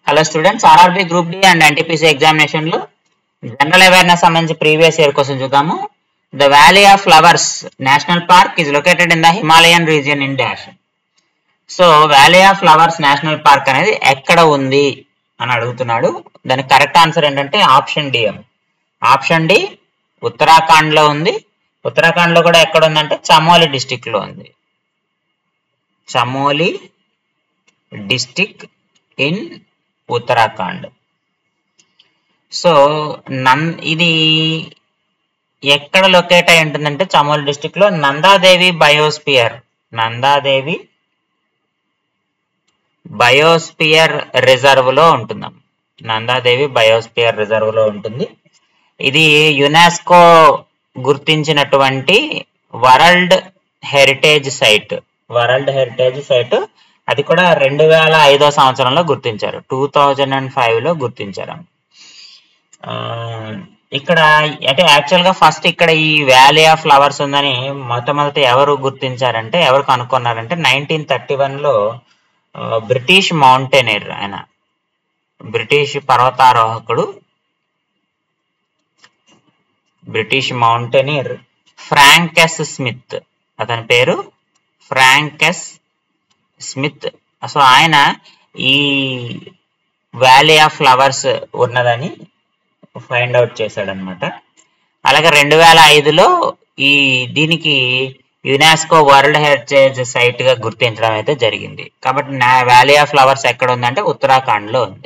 Hello students, RRB group D and NTPC ఎగ్జామినేషన్లు general awareness సంబంధించి previous year కోసం చూద్దాము. The valley of flowers national park is located in the Himalayan region in dash. So valley of flowers national park అనేది ఎక్కడ ఉంది అని అడుగుతున్నాడు. దానికి కరెక్ట్ ఆన్సర్ ఏంటంటే option D. Option D Uttarakhand లో ఉంది. ఉత్తరాఖండ్ లో కూడా ఎక్కడ ఉందంటే చమోలి డిస్టిక్ లో ఉంది. Chamoli district in Uttarakhand. So ఇది ఎక్కడ లొకేట్ అయి ఉంటుందంటే చమోలి డిస్టిక్ లో నందాదేవి బయోస్పియర్ రిజర్వ్ లో ఉంటుందాం. నందాదేవి బయోస్పియర్ రిజర్వ్ లో ఉంటుంది. ఇది యునెస్కో గుర్తించినటువంటి వరల్డ్ హెరిటేజ్ సైట్. అది కూడా 2005 సంవత్సరంలో గుర్తించారు. 2005 లో గుర్తించారు. ఇక్కడ అంటే యాక్చువల్ గా ఫస్ట్ ఇక్కడ ఈ వ్యాలీ ఆఫ్ ఫ్లవర్స్ ఉందని మొట్టమొదటి ఎవరు గుర్తించారంటే, ఎవరు కనుక్కున్నారంటే 1931 లో బ్రిటిష్ మౌంటైనర్, ఆయన బ్రిటిష్ పర్వతారోహకుడు, బ్రిటిష్ మౌంటైనర్ ఫ్రాంకెస్ స్మిత్. అతని పేరు ఫ్రాంకెస్ స్మిత్. సో ఆయన ఈ వ్యాలీ ఆఫ్ ఫ్లవర్స్ ఉన్నదని ఫైండ్ అవుట్ చేశాడనమాట. అలాగే 2005లో దీనికి యునెస్కో వరల్డ్ హెరిటేజ్ సైట్ గా గుర్తించడం అయితే జరిగింది. కాబట్టి వ్యాలీ ఆఫ్ ఫ్లవర్స్ ఎక్కడ ఉందంటే ఉత్తరాఖండ్ లో ఉంది.